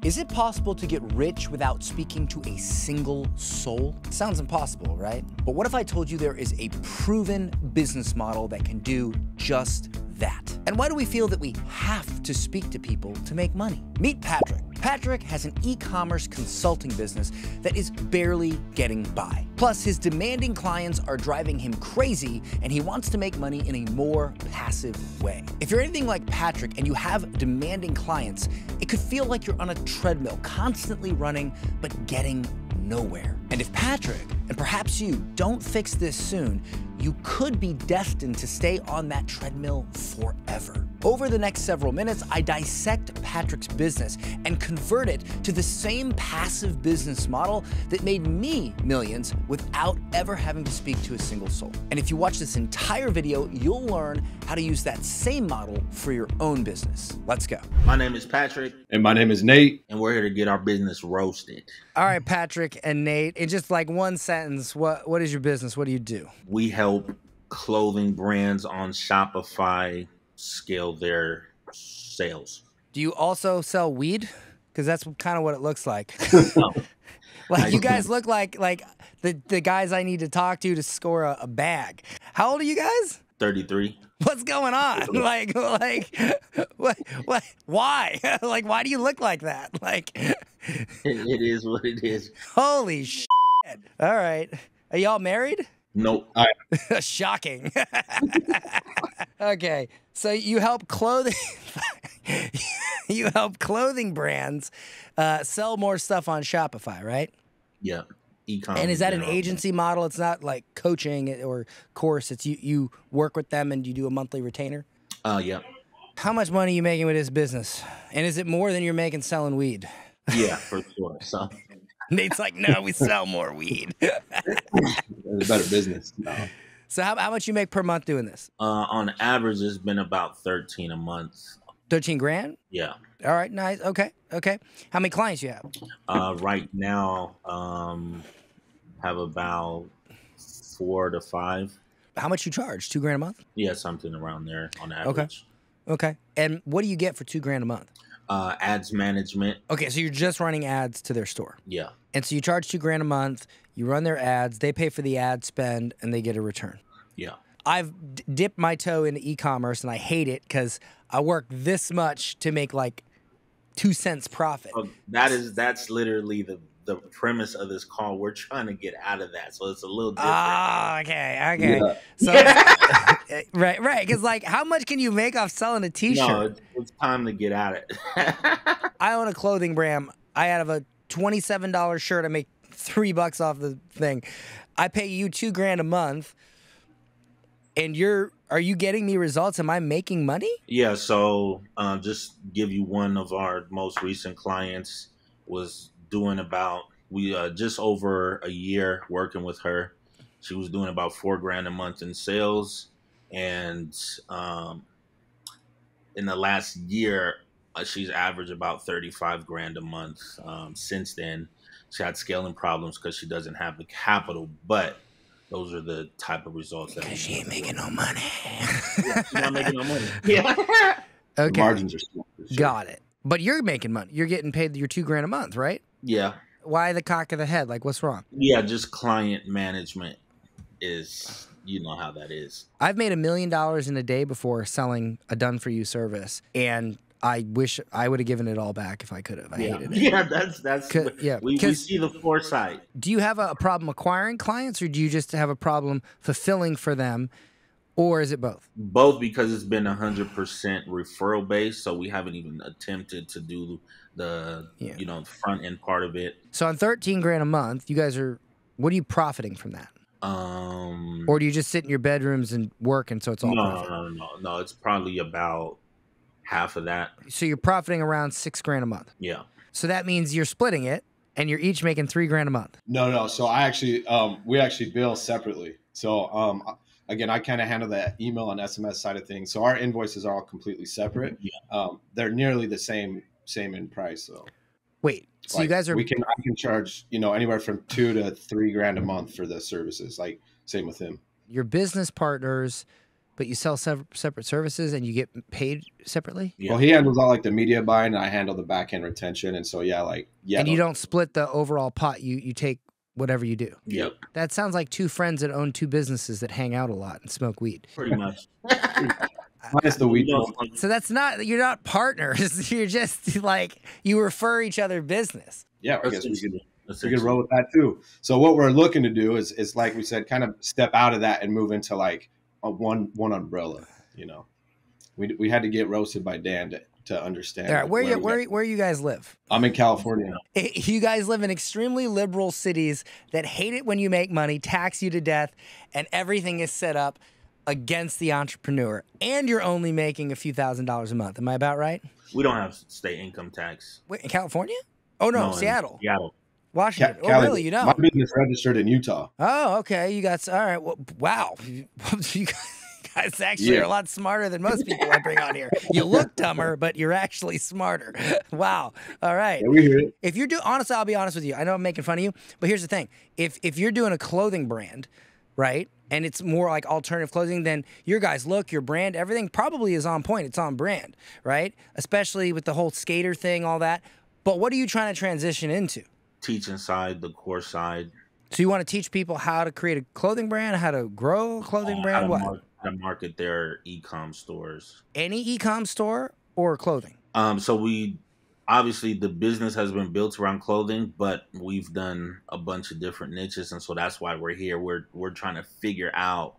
Is it possible to get rich without speaking to a single soul? It sounds impossible, right? But what if I told you there is a proven business model that can do just that? And why do we feel that we have to speak to people to make money? Meet Patrick. Patrick has an e-commerce consulting business that is barely getting by. Plus, his demanding clients are driving him crazy, and he wants to make money in a more passive way. If you're anything like Patrick and you have demanding clients, it could feel like you're on a treadmill, constantly running, but getting nowhere. And if Patrick, and perhaps you, don't fix this soon, you could be destined to stay on that treadmill forever. Over the next several minutes, I dissect Patrick's business and convert it to the same passive business model that made me millions without ever having to speak to a single soul. And if you watch this entire video, you'll learn how to use that same model for your own business. Let's go. My name is Patrick. And my name is Nate. And we're here to get our business roasted. All right, Patrick and Nate, in just like one sentence, what is your business? What do you do? We help clothing brands on Shopify scale their sales. Do you also sell weed? Because that's kind of what it looks like. No. Like you guys look like the guys I need to talk to score a bag. How old are you guys? 33. What's going on? Like what? Why? Like, why do you look like that? Like, It is what it is. holy shit. All right. Are y'all married? Nope. Shocking. Okay. So you help clothing brands sell more stuff on Shopify, right? Yeah. E-commerce. And is that an agency model? It's not like coaching or course. It's you work with them and you do a monthly retainer? Yeah. How much money are you making with this business? And is it more than you're making selling weed? Yeah, for sure. So Nate's like, no, we sell more weed. It's a better business. No. So how much you make per month doing this? on average, it's been about 13 a month. 13 grand? Yeah. All right, nice. Okay. How many clients you have? Right now, have about 4 to 5. How much you charge? 2 grand a month? Yeah, something around there on average. Okay. And what do you get for 2 grand a month? Ads management. Okay, so you're just running ads to their store. Yeah. And so you charge 2 grand a month, you run their ads, they pay for the ad spend, and they get a return. Yeah. I've dipped my toe into e-commerce, and I hate it because I work this much to make like 2 cents profit. That's literally the premise of this call. We're trying to get out of that, so it's a little different. Oh, okay. Yeah. So, right. Because like, how much can you make off selling a T-shirt? No, it's time to get at it. I own a clothing brand. I have a $27 shirt. I make $3 off the thing. I pay you 2 grand a month, and are you getting me results? Am I making money? Yeah. So just give you one of our most recent clients was doing about just over a year working with her. She was doing about 4 grand a month in sales, and in the last year, she's averaged about 35 grand a month. Since then, she had scaling problems because she doesn't have the capital, but those are the type of results that She ain't making no money. Yeah, she's not making no money. Yeah. The Okay, margins are small. For sure. got it. But you're making money. You're getting paid your 2 grand a month, right? Yeah. Why the cock of the head? Like, what's wrong? Yeah, just client management is, you know how that is. I've made $1 million in a day before selling a done-for-you service, and I wish I would have given it all back if I could have. I hated it. Yeah, that's we see the foresight. Do you have a problem acquiring clients, or do you just have a problem fulfilling for them, or is it both? Both, because it's been 100% referral based, so we haven't even attempted to do the front end part of it. So on 13 grand a month, you guys what are you profiting from that? Or do you just sit in your bedrooms and work, and so it's all profit? No. It's probably about half of that. So you're profiting around 6 grand a month. Yeah. So that means you're splitting it, and you're each making 3 grand a month. No. So we actually bill separately. So again, I kind of handle the email and SMS side of things. So our invoices are all completely separate. Yeah. They're nearly the same in price. So wait, so like, you guys are I can charge anywhere from 2 to 3 grand a month for the services. Like same with him. your business partners but you sell separate services and you get paid separately. Yeah. Well, he handles all like the media buying, and I handle the back end retention. And so And you don't split the overall pot. You take whatever you do. Yep. That sounds like two friends that own two businesses that hang out a lot and smoke weed. Pretty much. minus the weed. So you're not partners. You're just like, you refer each other business. Yeah, I guess we could roll with that too. So what we're looking to do is like we said, kind of step out of that and move into like a one umbrella. You know, we had to get roasted by Dan to understand. All right, where you guys live? I'm in California. You guys live in extremely liberal cities that hate it when you make money, tax you to death, and everything is set up against the entrepreneur. And you're only making a few $1,000s a month. Am I about right? We don't have state income tax. Wait, in California? Oh no, Seattle. Seattle. Washington. Cali, really? You know? My business registered in Utah. Oh, okay. You got all right. Well, wow. You guys actually are a lot smarter than most people I bring on here. You look dumber, but you're actually smarter. Wow. All right. Yeah, we hear it. If you're honestly, I'll be honest with you. I know I'm making fun of you, but here's the thing: if you're doing a clothing brand, right, and it's more like alternative clothing, then your guys' look, your brand, everything probably is on point. It's on brand, right? Especially with the whole skater thing, all that. But what are you trying to transition into? Teaching side, the course side. So you want to teach people how to create a clothing brand, how to grow a clothing brand, what? How to market their e-com stores. Any e-com store or clothing? So we obviously the business has been built around clothing, but we've done a bunch of different niches, and so that's why we're here. We're trying to figure out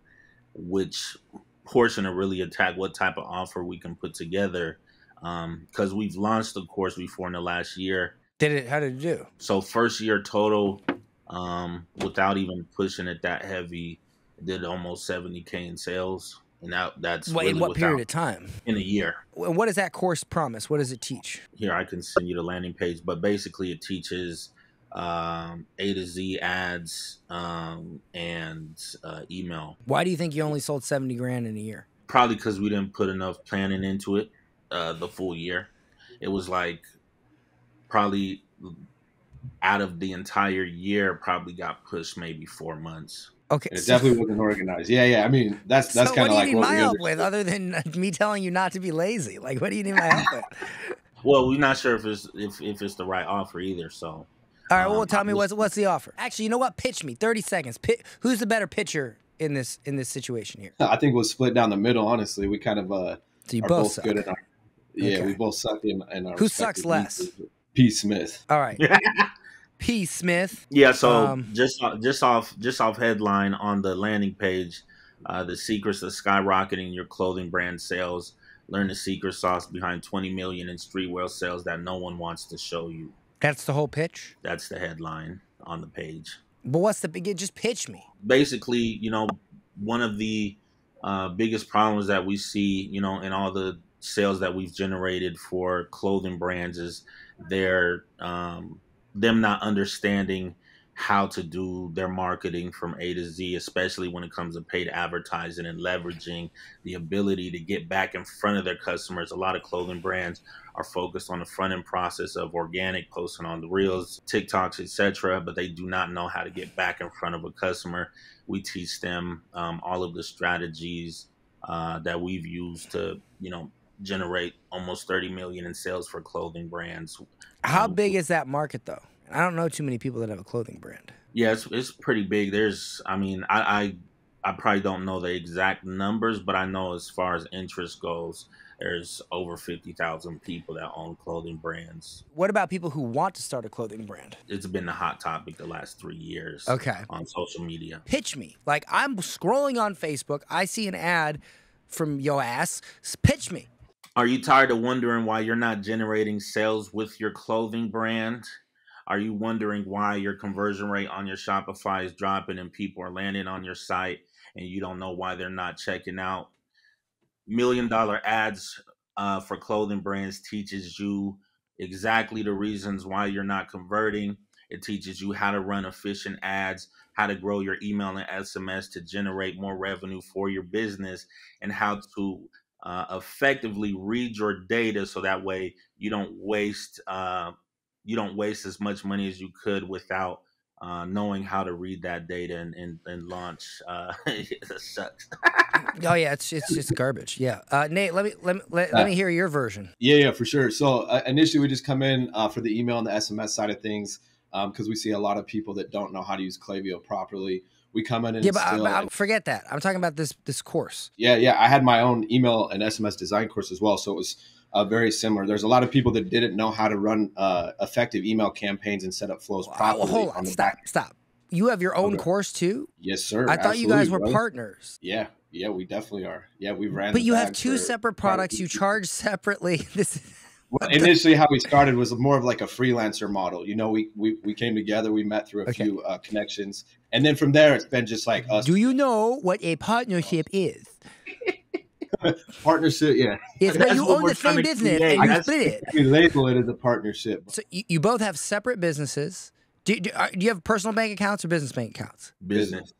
which portion to really attack, what type of offer we can put together. Because we've launched the course before in the last year. How did it do? So first year total, without even pushing it that heavy, did almost 70K in sales. And that's really in what period of time? In a year. What does that course promise? What does it teach? Here, I can send you the landing page, but basically it teaches A to Z ads and email. Why do you think you only sold 70 grand in a year? Probably because we didn't put enough planning into it the full year. It was like probably out of the entire year, probably got pushed maybe 4 months. Okay, it definitely wasn't organized. Yeah. I mean, that's kind of like what do you need my help with, other than me telling you not to be lazy? Like, what do you need my help with? Well, we're not sure if it's the right offer either. So, all right. Well, tell me what's the offer. Actually, you know what? Pitch me. 30 seconds. Who's the better pitcher in this situation here? I think we'll split down the middle. Honestly, we kind of so you are both suck. Good at our. Yeah, okay. We both suck in our. Who sucks less? P. Smith. All right. P. Smith. Yeah, so just off headline on the landing page, the secrets of skyrocketing your clothing brand sales. Learn the secret sauce behind 20 million in streetwear sales that no one wants to show you. That's the whole pitch? That's the headline on the page. But what's the big? Just pitch me. Basically, one of the biggest problems that we see, in all the sales that we've generated for clothing brands is them not understanding how to do their marketing from A to Z, especially when it comes to paid advertising and leveraging the ability to get back in front of their customers. A lot of clothing brands are focused on the front end process of organic posting on the reels, TikToks, etc., but they do not know how to get back in front of a customer. We teach them all of the strategies that we've used to, generate almost 30 million in sales for clothing brands. How big is that market though? I don't know too many people that have a clothing brand. Yeah, it's pretty big. I probably don't know the exact numbers, but I know as far as interest goes, there's over 50,000 people that own clothing brands. What about people who want to start a clothing brand? It's been a hot topic the last 3 years. Okay. On social media. Pitch me. Like, I'm scrolling on Facebook, I see an ad from yo ass. Pitch me. Are you tired of wondering why you're not generating sales with your clothing brand? Are you wondering why your conversion rate on your Shopify is dropping and people are landing on your site and you don't know why they're not checking out? $1 Million Ads for Clothing Brands teaches you exactly the reasons why you're not converting. It teaches you how to run efficient ads, how to grow your email and SMS to generate more revenue for your business, and how to effectively read your data so that way you don't waste as much money as you could without knowing how to read that data and launch sucks. Oh yeah, it's just garbage. Yeah, Nate, let me hear your version. Yeah, for sure. So initially, we just come in for the email and the SMS side of things because we see a lot of people that don't know how to use Klaviyo properly. We come in and but forget that. I'm talking about this course. Yeah. I had my own email and SMS design course as well, so it was very similar. There's a lot of people that didn't know how to run effective email campaigns and set up flows properly. Well, hold on, stop. You have your own course too? Yes, sir. I thought you guys were partners. Yeah, we definitely are. Yeah, we ran. But you have two separate products. You charge separately. Well, initially, how we started was more of like a freelancer model. You know, we came together, we met through a few connections, and then from there, it's been just like us. Do you know what a partnership is? Partnership, yeah. It's where you own the same business and you split it. We label it as a partnership. So you both have separate businesses. Do you have personal bank accounts or business bank accounts? Business.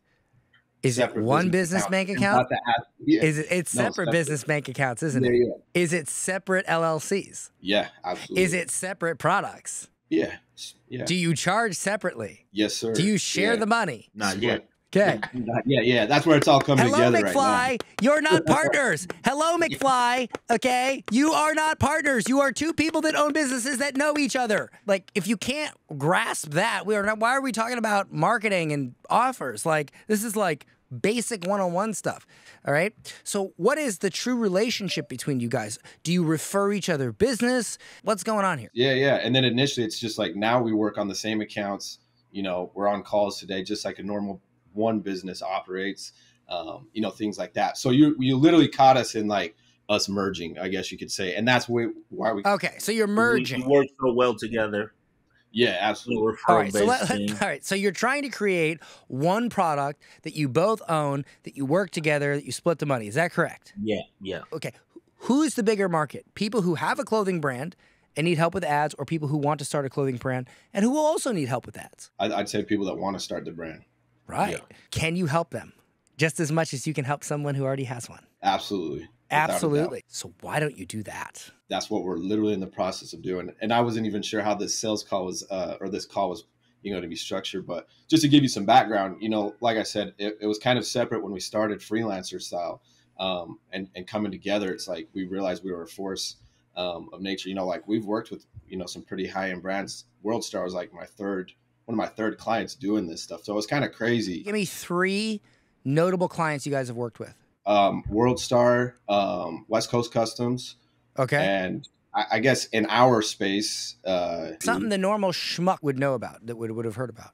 Is it one business bank account? It's separate business bank accounts, isn't it? Yeah. Is it separate LLCs? Yeah, absolutely. Is it separate products? Yeah. Do you charge separately? Yes, sir. Do you share the money? Not yet. Okay. Yeah. That's where it's all coming together McFly. right now. You're not partners. Hello, McFly. Okay. You are not partners. You are two people that own businesses that know each other. Like, if you can't grasp that, why are we talking about marketing and offers? Like, this is like basic one-on-one stuff. All right. So what is the true relationship between you guys? Do you refer each other business? What's going on here? Yeah. And then initially it's just like now we work on the same accounts. You know, we're on calls today, just like a normal one business operates, things like that. So you literally caught us in like us merging, I guess you could say. And that's why we. Okay. So you're merging. We work so well together. Yeah, absolutely. All right. So you're trying to create one product that you both own, that you work together, that you split the money. Is that correct? Yeah. Okay. Who's the bigger market? People who have a clothing brand and need help with ads, or people who want to start a clothing brand and who will also need help with ads? I'd say people that want to start the brand. Right. Yeah. Can you help them just as much as you can help someone who already has one? Absolutely. Absolutely. So why don't you do that? That's what we're literally in the process of doing. And I wasn't even sure how this sales call was, or this call was, to be structured. But just to give you some background, like I said, it was kind of separate when we started freelancer style, and coming together. It's like we realized we were a force of nature. Like we've worked with, some pretty high end brands. World Star was like one of my third clients doing this stuff. So it was kind of crazy. Give me 3 notable clients you guys have worked with. World Star, West Coast Customs. Okay. And I guess in our space, something the normal schmuck would know about, that would have heard about.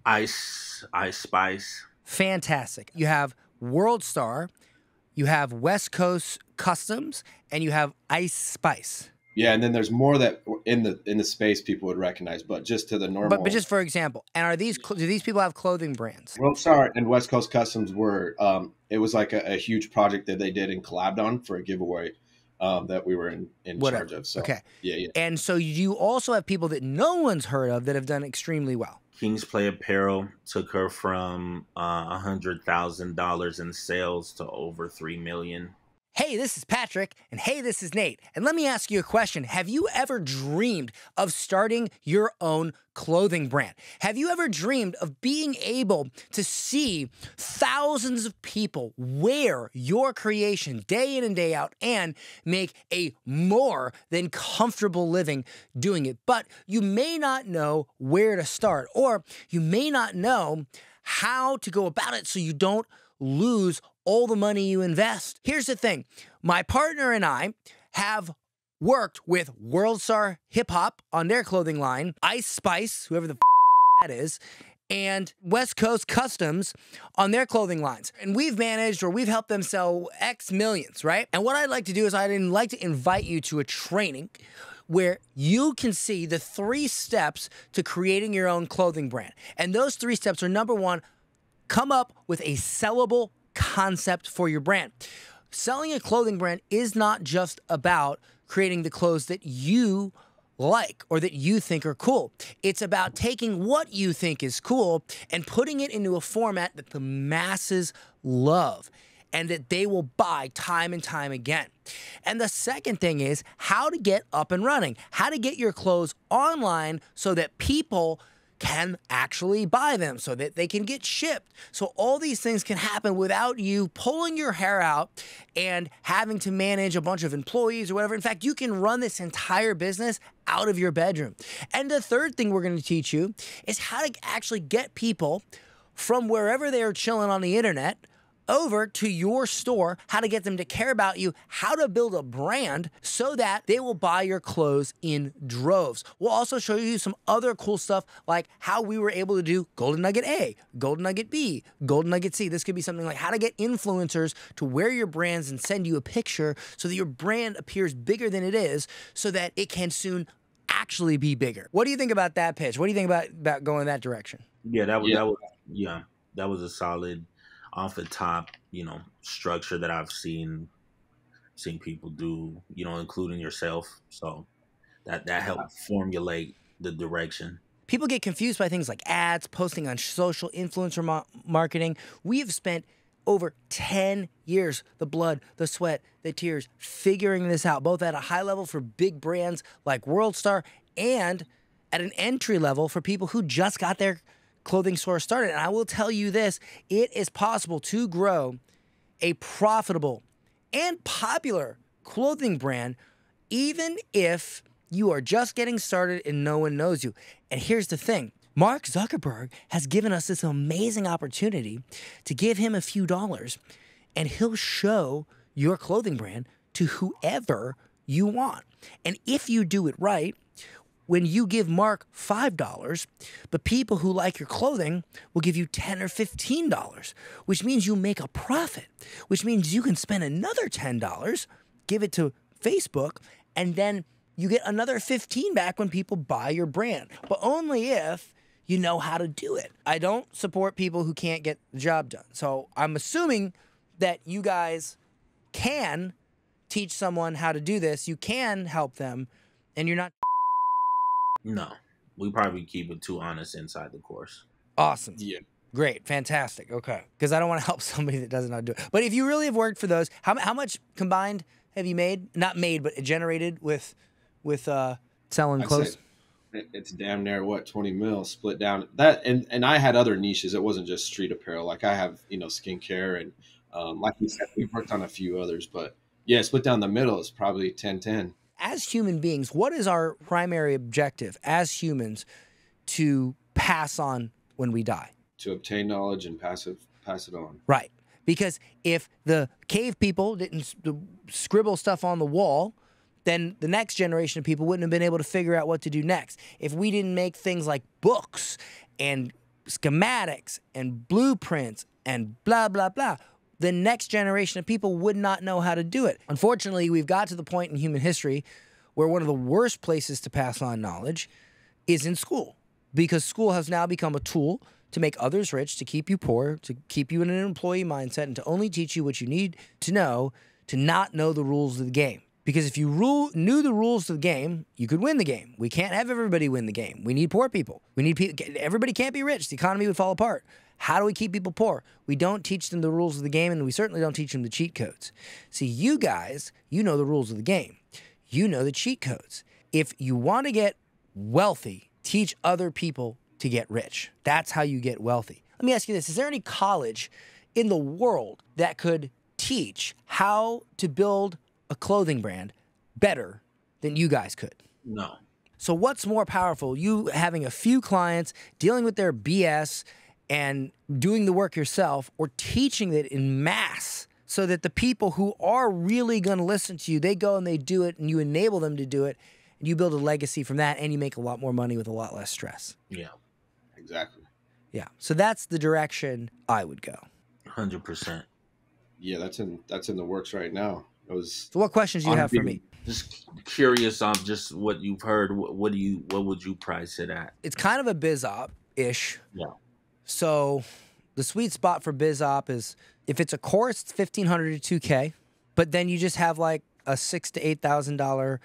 Ice Spice. Fantastic. You have World Star, you have West Coast Customs, and you have Ice Spice. Yeah, and then there's more that in the space people would recognize, but just to the normal. But just for example, and do these people have clothing brands? World Star and West Coast Customs were it was like a huge project that they did and collabed on for a giveaway that we were in charge of. So okay, yeah. And so you also have people that no one's heard of that have done extremely well. Kings Play Apparel took her from $100,000 in sales to over $3 million. Hey, this is Patrick, and hey, this is Nate. And let me ask you a question. Have you ever dreamed of starting your own clothing brand? Have you ever dreamed of being able to see thousands of people wear your creation day in and day out and make a more than comfortable living doing it? But you may not know where to start, or you may not know how to go about it so you don't lose all the money you invest. Here's the thing. My partner and I have worked with World Star Hip Hop on their clothing line, Ice Spice, whoever the that is, and West Coast Customs on their clothing lines. And we've managed, or we've helped them sell X millions, right? And what I'd like to do is I'd like to invite you to a training where you can see the 3 steps to creating your own clothing brand. And those 3 steps are, number 1, come up with a sellable concept for your brand. Selling a clothing brand is not just about creating the clothes that you like or that you think are cool. It's about taking what you think is cool and putting it into a format that the masses love and that they will buy time and time again. And the second thing is how to get up and running, how to get your clothes online so that people can actually buy them so that they can get shipped. So all these things can happen without you pulling your hair out and having to manage a bunch of employees or whatever. In fact, you can run this entire business out of your bedroom. And the third thing we're going to teach you is how to actually get people from wherever they are chilling on the internet over to your store, how to get them to care about you, how to build a brand so that they will buy your clothes in droves. We'll also show you some other cool stuff like how we were able to do Golden Nugget A, Golden Nugget B, Golden Nugget C. This could be something like how to get influencers to wear your brands and send you a picture so that your brand appears bigger than it is so that it can soon actually be bigger. What do you think about that pitch? What do you think about going that direction? Yeah, that was a solid off the top, structure that I've seen people do, including yourself. So that helped formulate the direction. People get confused by things like ads, posting on social, influencer marketing. We have spent over 10 years, the blood, the sweat, the tears, figuring this out, both at a high level for big brands like WorldStar and at an entry level for people who just got their clothing store started. And I will tell you this, it is possible to grow a profitable and popular clothing brand even if you are just getting started and no one knows you. And here's the thing, Mark Zuckerberg has given us this amazing opportunity to give him a few dollars and he'll show your clothing brand to whoever you want. And if you do it right, when you give Mark $5, the people who like your clothing will give you $10 or $15, which means you make a profit, which means you can spend another $10, give it to Facebook, and then you get another $15 back when people buy your brand, but only if you know how to do it. I don't support people who can't get the job done. So I'm assuming that you guys can teach someone how to do this. You can help them, and you're not. No, we probably keep it too honest inside the course. Awesome. Yeah. Great. Fantastic. Okay. Because I don't want to help somebody that doesn't know how to do it. But if you really have worked for those, how much combined have you made? Not made, but generated with selling clothes? It's damn near 20 mil split down that. And I had other niches. It wasn't just street apparel. Like I have, skincare and like we said, we've worked on a few others, but yeah, split down the middle is probably 10-10. As human beings, what is our primary objective as humans to pass on when we die? To obtain knowledge and pass it on. Right. Because if the cave people didn't scribble stuff on the wall, then the next generation of people wouldn't have been able to figure out what to do next. If we didn't make things like books and schematics and blueprints and blah, blah, blah, the next generation of people would not know how to do it. Unfortunately, we've got to the point in human history where one of the worst places to pass on knowledge is in school, because school has now become a tool to make others rich, to keep you poor, to keep you in an employee mindset, and to only teach you what you need to know to not know the rules of the game. Because if you knew the rules of the game, you could win the game. We can't have everybody win the game. We need poor people. We need people. Everybody can't be rich. The economy would fall apart. How do we keep people poor? We don't teach them the rules of the game, and we certainly don't teach them the cheat codes. See, you guys, you know the rules of the game. You know the cheat codes. If you want to get wealthy, teach other people to get rich. That's how you get wealthy. Let me ask you this. Is there any college in the world that could teach how to build a clothing brand better than you guys could? No. So what's more powerful, you having a few clients, dealing with their BS and doing the work yourself, or teaching it in mass so that the people who are really going to listen to you, they go and they do it and you enable them to do it and you build a legacy from that and you make a lot more money with a lot less stress. Yeah. Exactly. Yeah. So that's the direction I would go. 100%. Yeah, that's in the works right now. So what questions do you have for me? Just curious on just what you've heard. What would you price it at? It's kind of a biz op-ish. Yeah. So the sweet spot for biz op is if it's a course, it's $1,500 to $2,000, but then you just have like a $6,000 to $8,000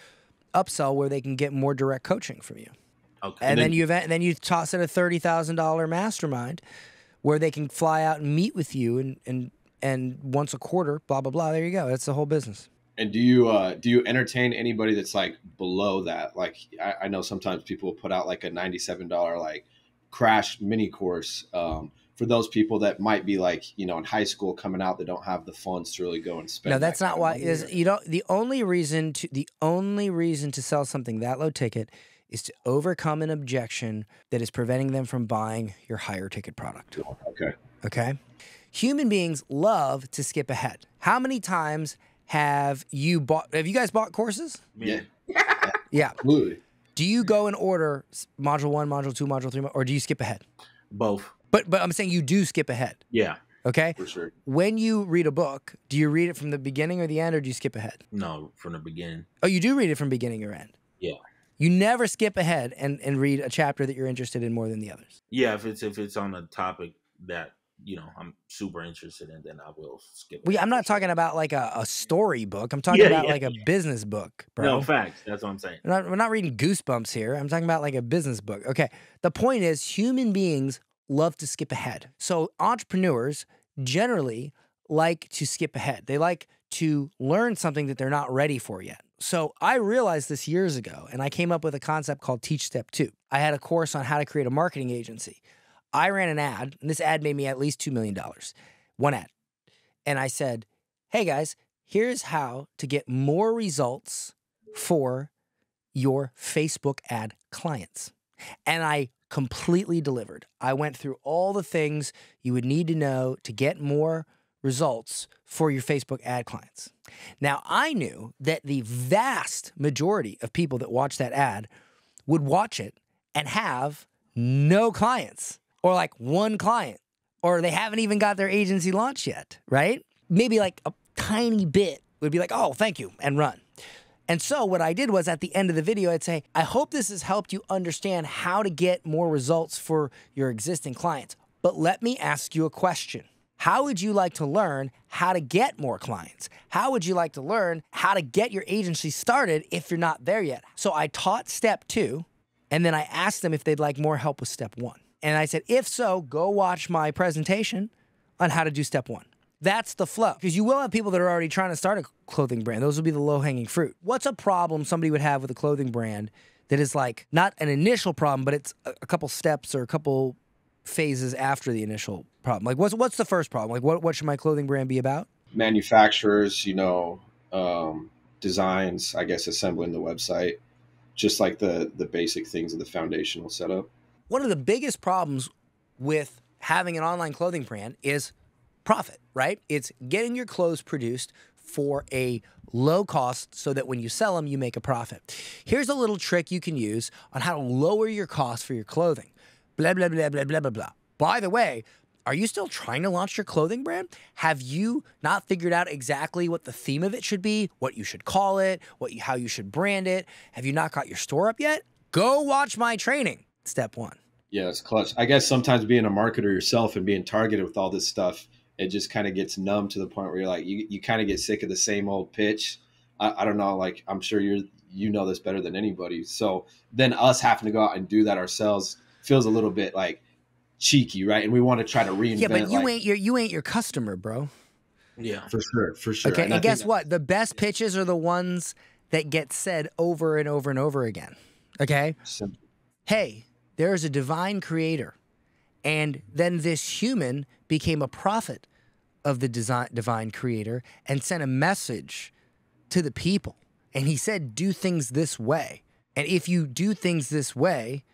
upsell where they can get more direct coaching from you. Okay. And then you toss in a $30,000 mastermind where they can fly out and meet with you and once a quarter, blah blah blah. There you go. That's the whole business. And do you entertain anybody that's like below that? Like I know sometimes people will put out like a $97 like crash mini course for those people that might be like, you know, in high school coming out that don't have the funds to really go and spend. No, that's not why. Is you know the only reason to sell something that low ticket is to overcome an objection that is preventing them from buying your higher ticket product. Okay. Okay. Human beings love to skip ahead. How many times have you guys bought courses? Yeah. Yeah. Absolutely. Do you go and order module 1, module 2, module 3, or do you skip ahead? Both. But I'm saying you do skip ahead. Yeah. Okay? For sure. When you read a book, do you read it from the beginning or the end, or do you skip ahead? No, from the beginning. Oh, you do read it from beginning or end? Yeah. You never skip ahead and read a chapter that you're interested in more than the others? Yeah, if it's on a topic that, you know, I'm super interested in, then I will skip it. Well, I'm not talking about like a story book. I'm talking about like a business book, bro. No, facts. That's what I'm saying. We're not reading Goosebumps here. I'm talking about like a business book. Okay. The point is, human beings love to skip ahead. So entrepreneurs generally like to skip ahead. They like to learn something that they're not ready for yet. So I realized this years ago, and I came up with a concept called Teach Step 2. I had a course on how to create a marketing agency. I ran an ad, and this ad made me at least $2 million. One ad. And I said, hey guys, here's how to get more results for your Facebook ad clients. And I completely delivered. I went through all the things you would need to know to get more results for your Facebook ad clients. Now, I knew that the vast majority of people that watched that ad would watch it and have no clients, or like one client, or they haven't even got their agency launched yet, right? Maybe like a tiny bit would be like, oh, thank you, and run. And so what I did was at the end of the video, I'd say, I hope this has helped you understand how to get more results for your existing clients. But let me ask you a question. How would you like to learn how to get more clients? How would you like to learn how to get your agency started if you're not there yet? So I taught step 2, and then I asked them if they'd like more help with step 1. And I said, if so, go watch my presentation on how to do step 1. That's the flow. Because you will have people that are already trying to start a clothing brand. Those will be the low-hanging fruit. What's a problem somebody would have with a clothing brand that is like not an initial problem, but it's a couple steps or a couple phases after the initial problem? Like what's the first problem? Like what should my clothing brand be about? Manufacturers, you know, designs, I guess, assembling the website, just like the basic things of the foundational setup. One of the biggest problems with having an online clothing brand is profit, right? It's getting your clothes produced for a low cost so that when you sell them, you make a profit. Here's a little trick you can use on how to lower your costs for your clothing. Blah, blah, blah, blah, blah, blah, blah. By the way, are you still trying to launch your clothing brand? Have you not figured out exactly what the theme of it should be, what you should call it, how you should brand it? Have you not got your store up yet? Go watch my training. Step 1. Yeah, it's clutch. I guess sometimes being a marketer yourself and being targeted with all this stuff, it just kind of gets numb to the point where you're like, you kind of get sick of the same old pitch. I don't know, like, I'm sure you know this better than anybody. So then us having to go out and do that ourselves feels a little bit like cheeky, right? And we want to try to reinvent. Yeah, but you ain't your customer, bro. Yeah, for sure. Okay, and guess what? The best pitches are the ones that get said over and over and over again. Okay, hey, there is a divine creator, and then this human became a prophet of the divine creator and sent a message to the people. And he said, do things this way. And if you do things this way,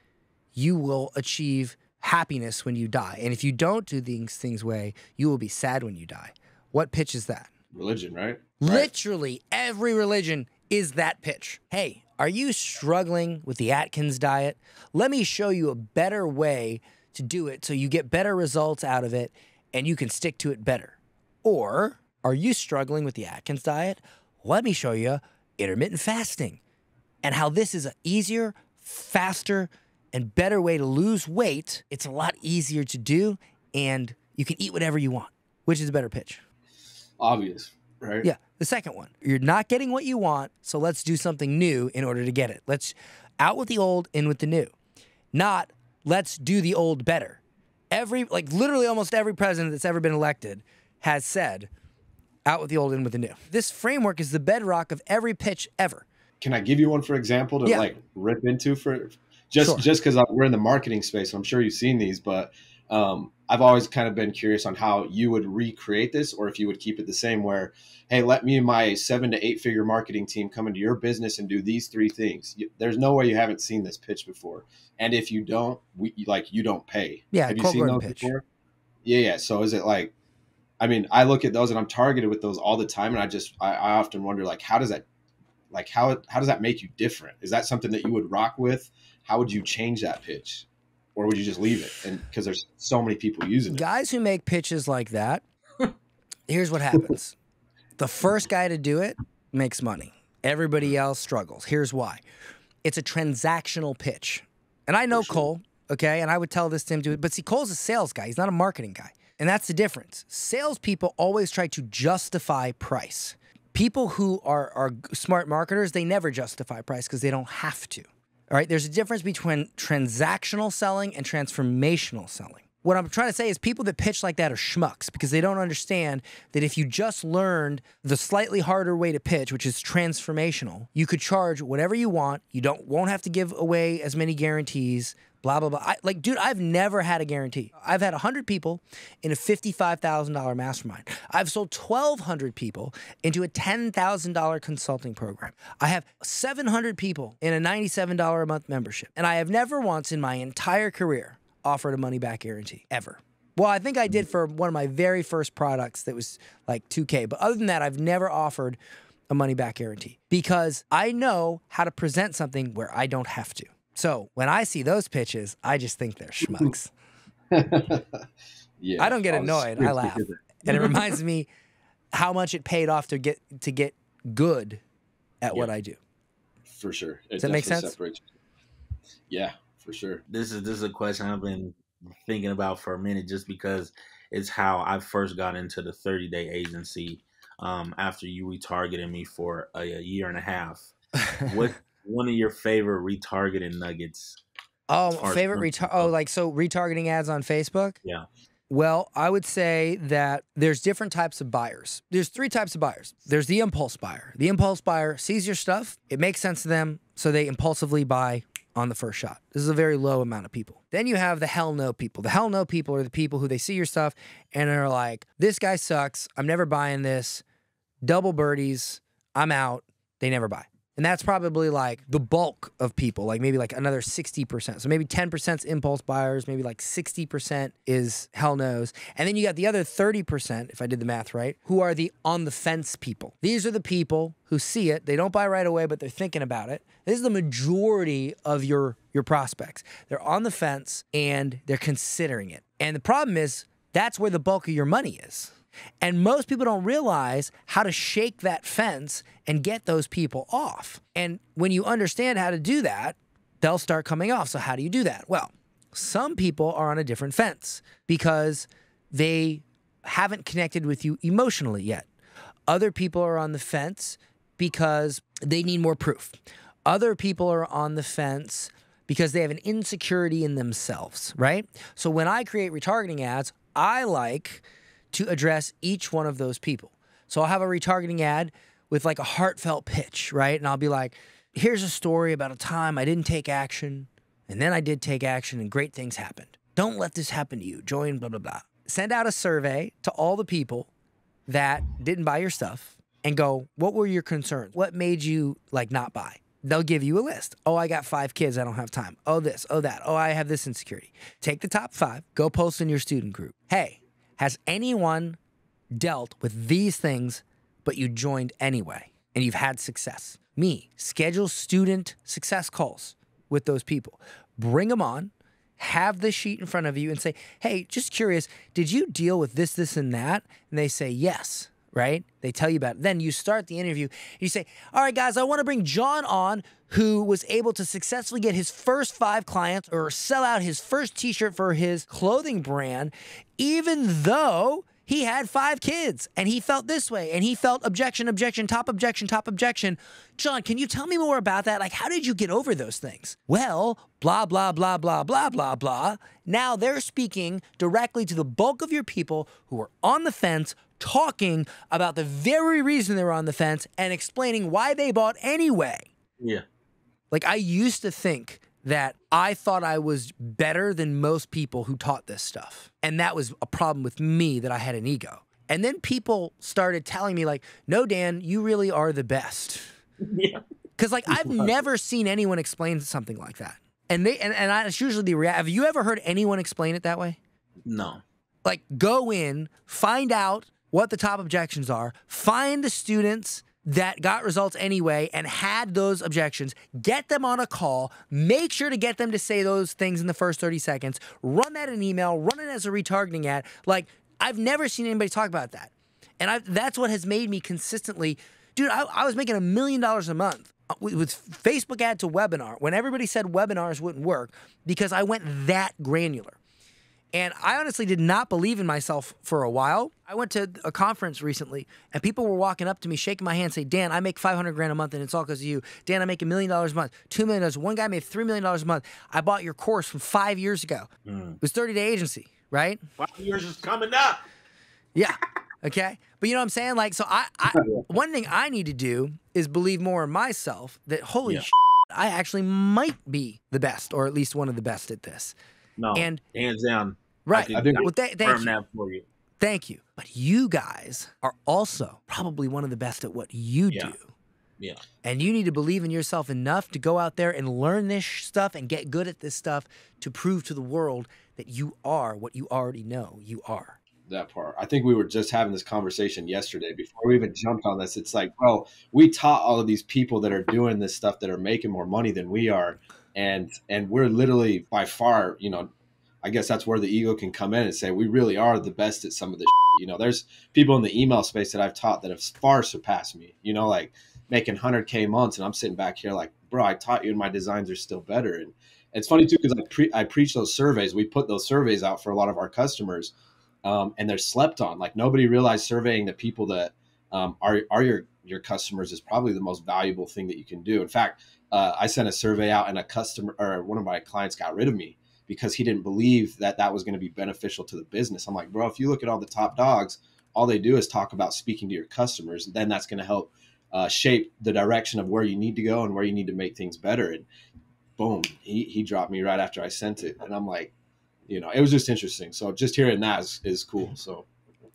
you will achieve happiness when you die. And if you don't do things way, you will be sad when you die. What pitch is that? Religion, right? Literally every religion is that pitch. Hey, are you struggling with the Atkins diet? Let me show you a better way to do it so you get better results out of it and you can stick to it better. Or are you struggling with the Atkins diet? Let me show you intermittent fasting and how this is an easier, faster, and better way to lose weight. It's a lot easier to do, and you can eat whatever you want. Which is a better pitch? Obvious, right? Yeah. The second one, you're not getting what you want, so let's do something new in order to get it. Let's out with the old, in with the new. Not let's do the old better. Literally almost every president that's ever been elected has said, out with the old, in with the new. This framework is the bedrock of every pitch ever. Can I give you one for example to like rip into for? just because we're in the marketing space, and I'm sure you've seen these, but I've always kind of been curious on how you would recreate this, or if you would keep it the same where, hey, let me and my 7 to 8 figure marketing team come into your business and do these 3 things. There's no way you haven't seen this pitch before. And if you don't, you don't pay. Yeah. Have you seen those pitch before? Yeah. So is it like, I mean, I look at those and I'm targeted with those all the time. And I often wonder, like, how does that make you different? Is that something that you would rock with? How would you change that pitch? Or would you just leave it? And because there's so many people using it. Guys who make pitches like that, here's what happens. The first guy to do it makes money. Everybody else struggles. Here's why. It's a transactional pitch. And I know Cole, okay, and I would tell this to him to it. But see, Cole's a sales guy. He's not a marketing guy. And that's the difference. Salespeople always try to justify price. People who are smart marketers, they never justify price because they don't have to. All right, there's a difference between transactional selling and transformational selling. What I'm trying to say is people that pitch like that are schmucks because they don't understand that if you just learned the slightly harder way to pitch, which is transformational, you could charge whatever you want. You won't have to give away as many guarantees, blah, blah, blah. Dude, I've never had a guarantee. I've had 100 people in a $55,000 mastermind. I've sold 1,200 people into a $10,000 consulting program. I have 700 people in a $97 a month membership. And I have never once in my entire career offered a money-back guarantee, ever. Well, I think I did for one of my very first products that was like $2K. But other than that, I've never offered a money-back guarantee because I know how to present something where I don't have to. So when I see those pitches, I just think they're schmucks. Yeah, I don't get annoyed. I laugh. And it reminds me how much it paid off to get good at what I do. For sure. Does that make sense? Yeah, for sure. This is a question I've been thinking about for a minute just because it's how I first got into the 30-day agency after you retargeted me for a year and a half. What one of your favorite retargeting nuggets? Retargeting ads on Facebook? Yeah. Well, I would say that there's different types of buyers. There's 3 types of buyers. There's the impulse buyer. The impulse buyer sees your stuff. It makes sense to them, so they impulsively buy on the first shot. This is a very low amount of people. Then you have the hell no people. The hell no people are the people who they see your stuff and are like, this guy sucks. I'm never buying this. Double birdies. I'm out. They never buy. And that's probably like the bulk of people, like maybe like another 60%. So maybe 10% is impulse buyers, maybe like 60% is hell no's. And then you got the other 30%, if I did the math right, who are the on the fence people. These are the people who see it. They don't buy right away, but they're thinking about it. This is the majority of your prospects. They're on the fence and they're considering it. And the problem is that's where the bulk of your money is. And most people don't realize how to shake that fence and get those people off. And when you understand how to do that, they'll start coming off. So how do you do that? Well, some people are on a different fence because they haven't connected with you emotionally yet. Other people are on the fence because they need more proof. Other people are on the fence because they have an insecurity in themselves, right? So when I create retargeting ads, I like to address each one of those people. So I'll have a retargeting ad with like a heartfelt pitch, right? And I'll be like, here's a story about a time I didn't take action, and then I did take action and great things happened. Don't let this happen to you. Join blah, blah, blah. Send out a survey to all the people that didn't buy your stuff and go, what were your concerns? What made you like not buy? They'll give you a list. Oh, I got 5 kids. I don't have time. Oh, this. Oh, that. Oh, I have this insecurity. Take the top 5. Go post in your student group. Hey, has anyone dealt with these things, but you joined anyway and you've had success? Me. Schedule student success calls with those people. Bring them on, have the sheet in front of you and say, hey, just curious, did you deal with this, this, and that? And they say, yes, right? They tell you about it. Then you start the interview. You say, all right, guys, I want to bring John on, who was able to successfully get his first 5 clients or sell out his first t-shirt for his clothing brand, even though he had 5 kids and he felt this way and he felt objection, objection, top objection, top objection. John, can you tell me more about that? Like, how did you get over those things? Well, blah, blah, blah, blah, blah, blah, blah. Now they're speaking directly to the bulk of your people who are on the fence, talking about the very reason they're on the fence and explaining why they bought anyway. Yeah. Like, I used to think that I thought I was better than most people who taught this stuff. And that was a problem with me, that I had an ego. And then people started telling me like, no, Dan, you really are the best. Yeah. Because like I've never seen anyone explain something like that. And it's usually the reaction. Have you ever heard anyone explain it that way? No. Like go in, find out what the top objections are, find the students that got results anyway and had those objections, get them on a call, make sure to get them to say those things in the first 30 seconds, run that in email, run it as a retargeting ad. Like I've never seen anybody talk about that. And that's what has made me consistently, dude, I was making $1 million a month with Facebook ad to webinar when everybody said webinars wouldn't work because I went that granular. And I honestly did not believe in myself for a while. I went to a conference recently and people were walking up to me, shaking my hand, saying, Dan, I make 500 grand a month and it's all because of you. Dan, I make $1 million a month, $2 million. One guy made $3 million a month. I bought your course from 5 years ago. It was 30-day agency, right? 5 years is coming up. Yeah. Okay. But you know what I'm saying? Like, so one thing I need to do is believe more in myself that holy shit, I actually might be the best, or at least one of the best at this. No, and hands down. Right. I think well, thank you. That for you. Thank you. But you guys are also probably one of the best at what you do. Yeah. And you need to believe in yourself enough to go out there and learn this stuff and get good at this stuff to prove to the world that you are what you already know you are. That part. I think we were just having this conversation yesterday before we even jumped on this. It's like, bro, we taught all of these people that are doing this stuff that are making more money than we are. And we're literally by far, you know, I guess that's where the ego can come in and say, we really are the best at some of this shit. You know, there's people in the email space that I've taught that have far surpassed me, you know, like making 100K months. And I'm sitting back here like, bro, I taught you and my designs are still better. And it's funny too, because I preach those surveys. We put those surveys out for a lot of our customers. And they're slept on. Like nobody realized surveying the people that are your customers is probably the most valuable thing that you can do. In fact, I sent a survey out and a customer or one of my clients got rid of me because he didn't believe that that was going to be beneficial to the business. I'm like, bro, if you look at all the top dogs, all they do is talk about speaking to your customers. Then that's going to help shape the direction of where you need to go and where you need to make things better. And boom, he dropped me right after I sent it. And I'm like, you know, it was just interesting. So just hearing that is cool. So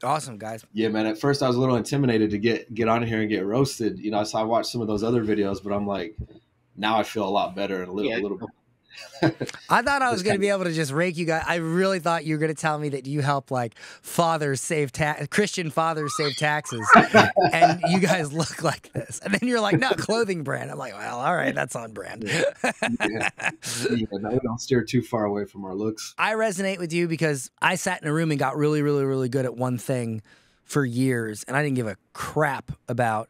awesome, guys. Yeah, man. At first I was a little intimidated to get on here and get roasted. You know, so I watched some of those other videos, but I'm like, now I feel a lot better and a little bit. I thought I was going to be able to just rake you guys. I really thought you were going to tell me that you help like Christian fathers save taxes, and you guys look like this. And then you're like, no, clothing brand. I'm like, well, all right, that's on brand. Yeah, we don't steer too far away from our looks. I resonate with you because I sat in a room and got really, really, really good at one thing for years, and I didn't give a crap about,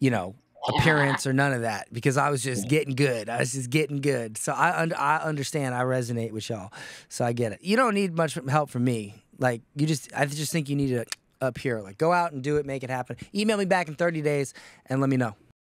you know, appearance or none of that because I was just getting good. I was just getting good. So I understand. I resonate with y'all. So I get it. You don't need much help from me. Like I just think you need to up here. Like go out and do it, make it happen. Email me back in 30 days and let me know.